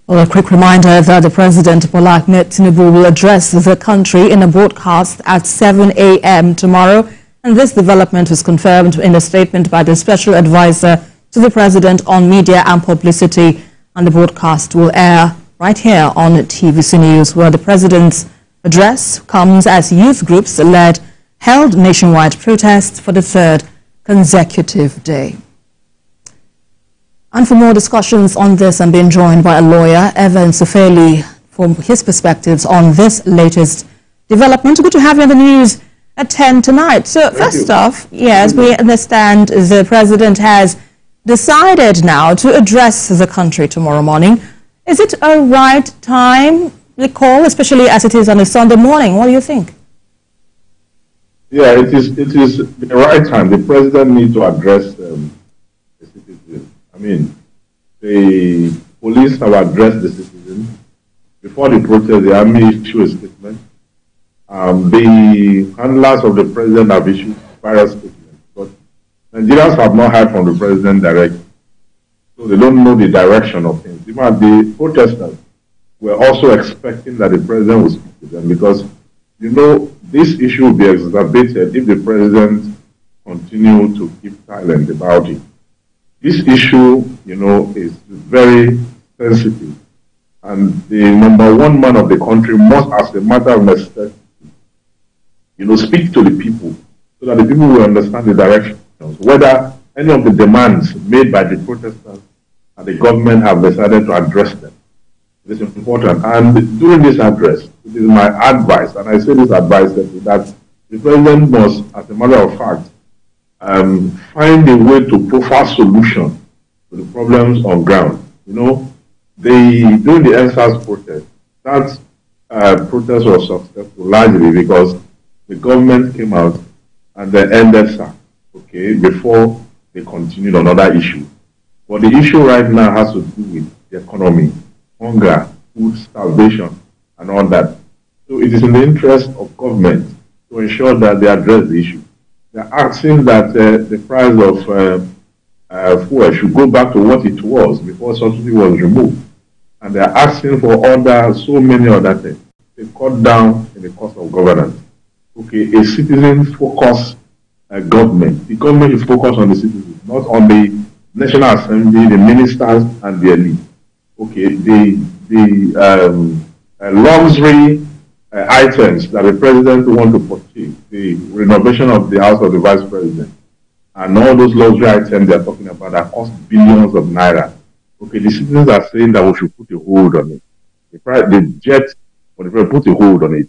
Well, a quick reminder that the President, Bola Tinubu, will address the country in a broadcast at 7 a.m. tomorrow. And this development was confirmed in a statement by the Special Advisor to the President on Media and Publicity. And the broadcast will air right here on TVC News, where the President's address comes as youth groups held nationwide protests for the third consecutive day. And for more discussions on this, I'm being joined by a lawyer, Evan Sufeli, for his perspectives on this latest development. Good to have you on the news at 10 tonight. So first off, yes, we understand the President has decided now to address the country tomorrow morning. Is it a right time, the call, especially as it is on a Sunday morning? What do you think? Yeah, it is the right time. The President needs to address the citizens. I mean, the police have addressed the citizens. Before the protest, the army issued a statement. The handlers of the President have issued various statements. But Nigerians have not heard from the President directly. So they don't know the direction of things. Even the protesters were also expecting that the President would speak to them because, you know, this issue will be exacerbated if the President continues to keep silent about it. This issue, you know, is very sensitive. And the #1 man of the country must, as a matter of necessity, you know, speak to the people so that the people will understand the direction. Whether any of the demands made by the protesters and the government have decided to address them. This is important. And during this address, it is my advice, and I say this advice that the President must, as a matter of fact, find a way to profile solution to the problems on ground. You know, during the NSAS protest, that protest was successful largely because the government came out and they ended SAC, okay, before they continued on other issues. But the issue right now has to do with the economy, hunger, food, starvation, and all that. So it is in the interest of government to ensure that they address the issue. They're asking that the price of fuel should go back to what it was before subsidy was removed. And they're asking for so many other things. They cut down in the cost of governance. Okay, a citizen-focused government. The government is focused on the citizens, not on the National Assembly, the ministers, and the elite. Okay, the luxury items that the President wants to purchase, the renovation of the house of the Vice President, and all those luxury items they are talking about that cost billions of naira. Okay, the citizens are saying that we should put a hold on it. The jet, or the President put a hold on it.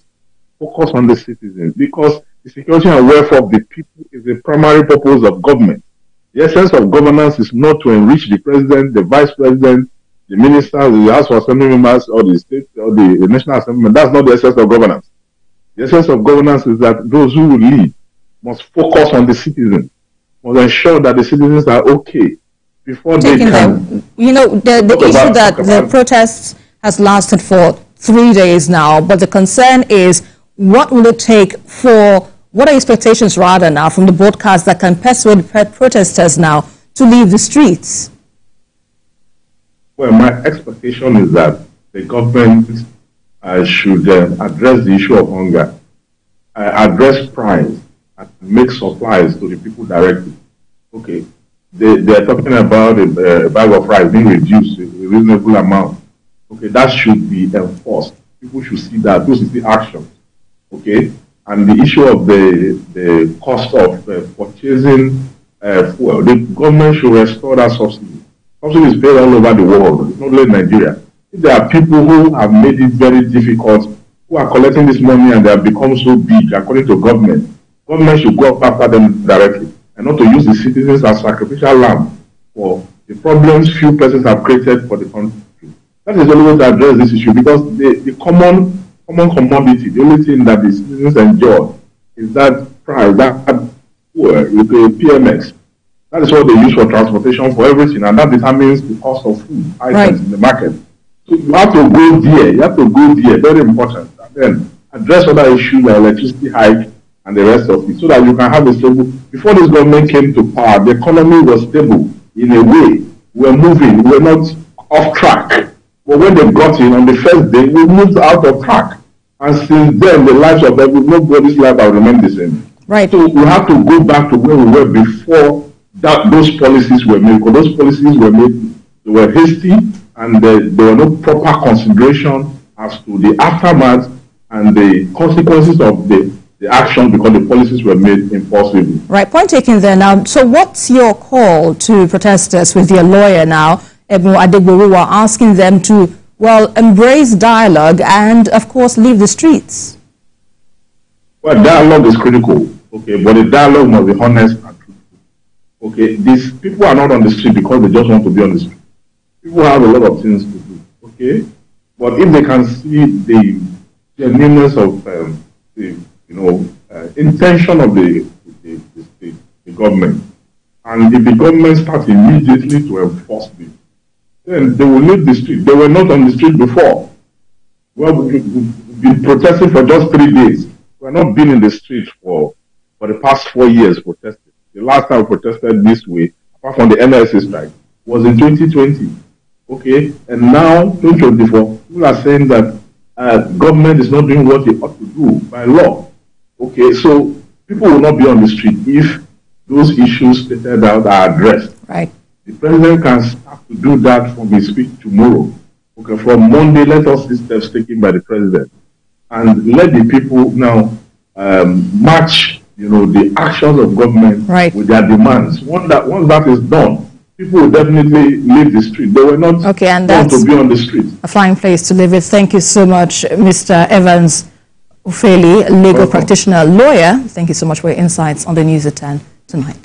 Focus on the citizens, because the security and welfare of the people is the primary purpose of government. The essence of governance is not to enrich the President, the Vice President, the ministers, the House of Assembly members, or the state, or the National Assembly. That's not the essence of governance. The essence of governance is that those who will lead must focus on the citizens, must ensure that the citizens are okay before they can. You know, the issue that the protests has lasted for 3 days now, but the concern is what will it take what are expectations rather now from the broadcast that can persuade protesters now to leave the streets? Well, my expectation is that the government should address the issue of hunger, address price, and make supplies to the people directly. Okay, they are talking about a bag of rice being reduced a reasonable amount. Okay, that should be enforced. People should see that. Those is the action. Okay, and the issue of the cost of purchasing fuel, the government should restore that subsidy. Subsidy is paid all over the world, it's not only Nigeria. If there are people who have made it very difficult, who are collecting this money and they have become so big, according to government should go after them directly and not to use the citizens as sacrificial lamb for the problems few persons have created for the country. That is the only way to address this issue, because the common commodity, the only thing that the citizens enjoy is that price, that fuel, the PMX. That is what they use for transportation, for everything, and that determines the cost of food items in the market. So you have to go there. Very important. And then address other issues like electricity hike and the rest of it, so that you can have a stable. Before this government came to power, the economy was stable in a way. We were moving. We were not off track. But when they got in on the first day, we moved out of track. And since then, the lives of nobody's life have remained the same. Right. So we have to go back to where we were before those policies were made. Because those policies were made, they were hasty, and there were no proper consideration as to the aftermath and the consequences of the action, because the policies were made impulsively. Right, point taken there now. So what's your call to protesters with your lawyer now, Ebon Adegboru, asking them to, well, embrace dialogue and, of course, leave the streets? Well, dialogue is critical, okay, but the dialogue must be honest and truthful. Okay, these people are not on the street because they just want to be on the street. People have a lot of things to do, okay? But if they can see the genuineness of the intention of the government, and if the government starts immediately to enforce this, then they will leave the street. They were not on the street before. Well, we've been protesting for just 3 days. We have not been in the street for the past 4 years protesting. The last time we protested this way, apart from the NLC strike, was in 2020. Okay, and now 2024, people are saying that government is not doing what they ought to do by law. Okay, so people will not be on the street if those issues stated out are addressed. Right. The president can start to do that from his speech tomorrow. Okay, from Monday, let us see steps taken by the president, and let the people now match, the actions of government with their demands. Once that is done, people will definitely leave the street. They were not want to be on the street. A fine place to live. Thank you so much, Mr. Evans Ufeli, legal practitioner, lawyer. Thank you so much for your insights on the News at 10 tonight.